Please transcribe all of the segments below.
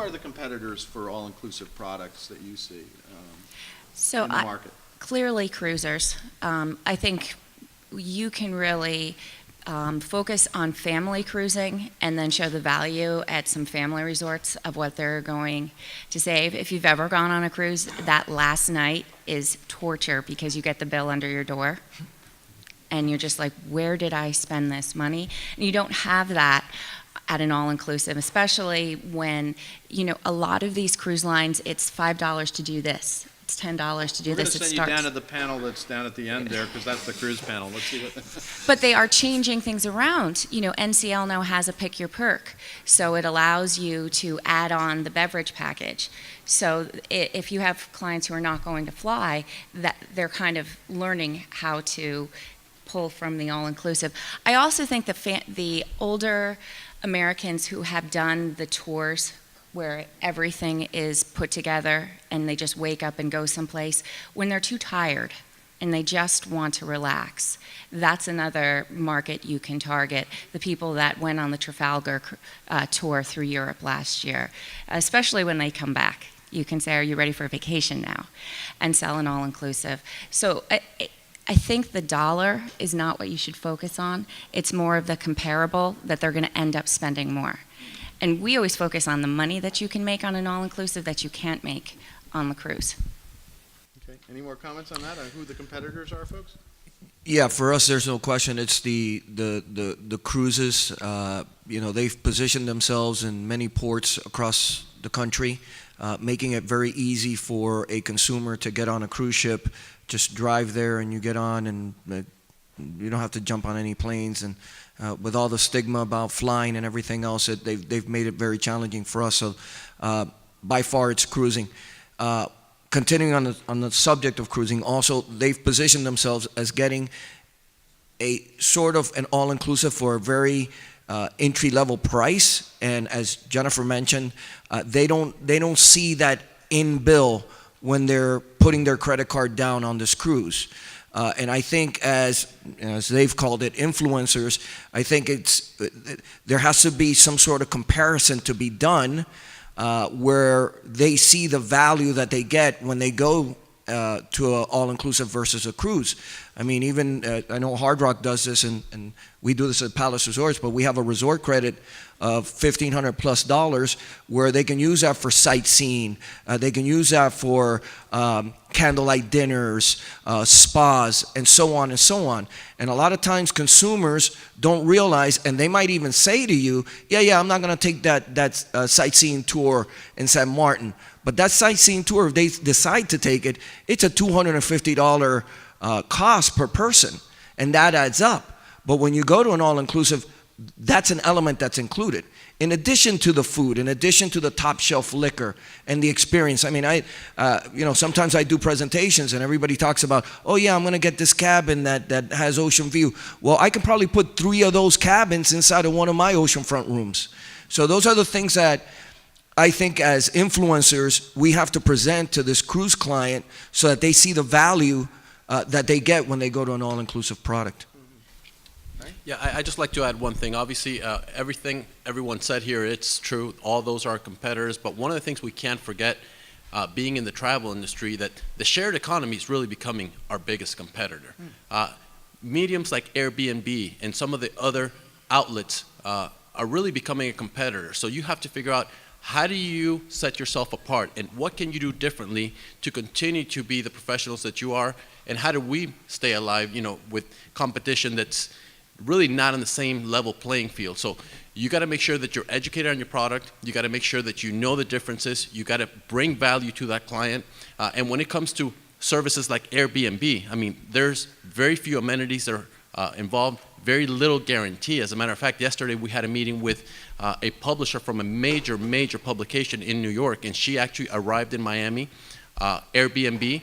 are the competitors for all-inclusive products that you see So in the market? clearly cruisers. I think you can really focus on family cruising and then show the value at some family resorts of what they're going to save. If you've ever gone on a cruise, that last night is torture because you get the bill under your door and you're just like, where did I spend this money? And you don't have that at an all-inclusive, especially when, a lot of these cruise lines, it's $5 to do this. It's $10 to do We're this. going to send you down to the panel that's down at the end there, because that's the cruise panel. Let's see what. But they are changing things around. NCL now has a pick your perk, so it allows you to add on the beverage package. So if you have clients who are not going to fly, that they're kind of learning how to pull from the all-inclusive. I also think the older Americans who have done the tours where everything is put together and they just wake up and go someplace, when they're too tired and they just want to relax, that's another market you can target. The people that went on the Trafalgar tour through Europe last year, especially when they come back. You can say, are you ready for vacation now? And sell an all-inclusive. So I think the dollar is not what you should focus on. It's more of the comparable that they're going to end up spending more. And we always focus on the money that you can make on an all-inclusive that you can't make on the cruise. Okay. Any more comments on that, on who the competitors are, folks? Yeah, for us, there's no question. It's the cruises. They've positioned themselves in many ports across the country, making it very easy for a consumer to get on a cruise ship. Just drive there and you get on, and you don't have to jump on any planes. And with all the stigma about flying and everything else, they've made it very challenging for us. So by far, it's cruising. Continuing on the subject of cruising, also they've positioned themselves as getting a sort of an all-inclusive for a very entry-level price. And as Jennifer mentioned, they don't see that in bill when they're putting their credit card down on this cruise. And I think, as they've called it, influencers, I think there has to be some sort of comparison to be done where they see the value that they get when they go to an all-inclusive versus a cruise. I mean, even I know Hard Rock does this, and we do this at Palace Resorts, but we have a resort credit of $1,500+ where they can use that for sightseeing. They can use that for candlelight dinners, spas, and so on and so on. And a lot of times consumers don't realize, and they might even say to you, yeah, I'm not going to take that sightseeing tour in San Martin. But that sightseeing tour, if they decide to take it, it's a $250 cost per person, and that adds up. But when you go to an all-inclusive, that's an element that's included. In addition to the food, in addition to the top shelf liquor and the experience. I mean, sometimes I do presentations and everybody talks about, oh yeah, I'm going to get this cabin that has ocean view. Well, I can probably put 3 of those cabins inside of one of my oceanfront rooms. So those are the things that I think as influencers, we have to present to this cruise client so that they see the value that they get when they go to an all-inclusive product. Yeah, I just like to add one thing. Obviously, everything everyone said here, it's true. All those are competitors. But one of the things we can't forget, being in the travel industry, that the shared economy is really becoming our biggest competitor. Mediums like Airbnb and some of the other outlets are really becoming a competitor. So you have to figure out, how do you set yourself apart, and what can you do differently to continue to be the professionals that you are, and how do we stay alive, with competition that's really not on the same level playing field. So you got to make sure that you're educated on your product. You got to make sure that you know the differences. You got to bring value to that client. And when it comes to services like Airbnb, I mean, there's very few amenities that are involved, very little guarantee. As a matter of fact, yesterday we had a meeting with a publisher from a major publication in New York, and she actually arrived in Miami. Airbnb,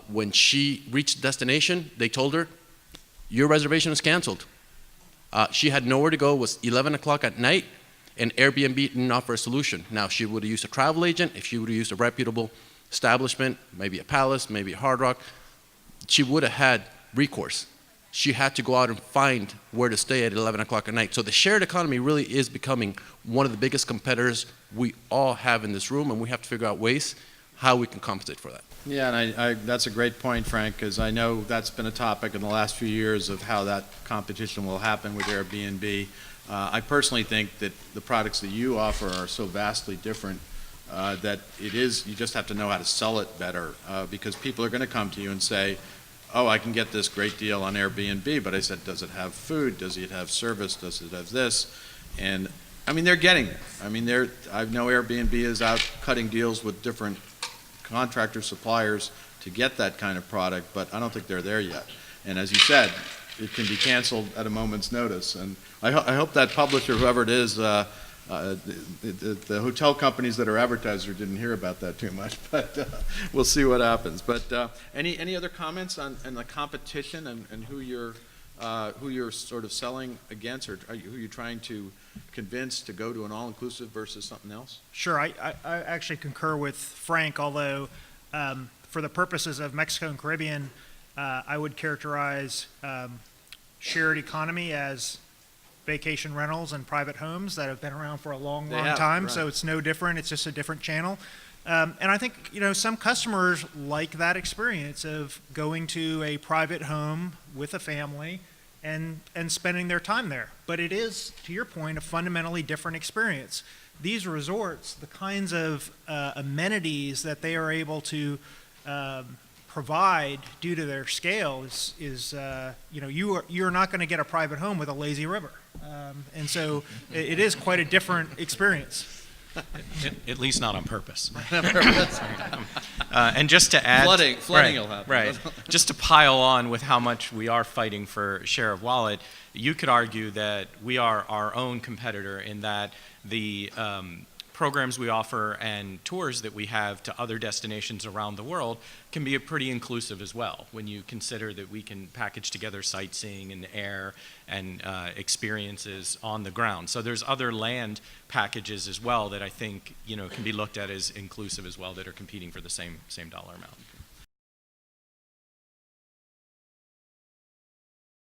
when she reached destination, they told her, your reservation is canceled. She had nowhere to go. It was 11 o'clock at night, and Airbnb didn't offer a solution. Now, if she would have used a travel agent, if she would have used a reputable establishment, maybe a Palace, maybe a Hard Rock, she would have had recourse. she had to go out and find where to stay at 11 o'clock at night. So the shared economy really is becoming one of the biggest competitors we all have in this room, and we have to figure out ways how we can compensate for that. Yeah, and that's a great point, Frank, because I know that's been a topic in the last few years of how that competition will happen with Airbnb. I personally think that the products that you offer are so vastly different that you just have to know how to sell it better, because people are going to come to you and say, oh, I can get this great deal on Airbnb, but I said, does it have food? Does it have service? Does it have this? And I mean, they're getting there. I mean, I know Airbnb is out cutting deals with different contractor suppliers to get that kind of product, but I don't think they're there yet. And as you said, it can be canceled at a moment's notice. And I hope that publisher, whoever it is, the hotel companies that are advertisers didn't hear about that too much, but we'll see what happens. But any other comments on the competition and who you're sort of selling against, or who you're trying to convince to go to an all-inclusive versus something else? Sure, I actually concur with Frank, although for the purposes of Mexico and Caribbean, I would characterize shared economy as vacation rentals and private homes that have been around for a long time. Right. So it's no different. It's just a different channel. And I think, some customers like that experience of going to a private home with a family and spending their time there. But it is, to your point, a fundamentally different experience. These resorts, the kinds of amenities that they are able to provide due to their scale is you're not going to get a private home with a lazy river. And so it is quite a different experience. At least not on purpose. And just to add, flooding right, will happen. Right. Just to pile on with how much we are fighting for share of wallet, you could argue that we are our own competitor in that the programs we offer and tours that we have to other destinations around the world can be pretty inclusive as well, when you consider that we can package together sightseeing and air and experiences on the ground. So there's other land packages as well that I think can be looked at as inclusive as well, that are competing for the same dollar amount.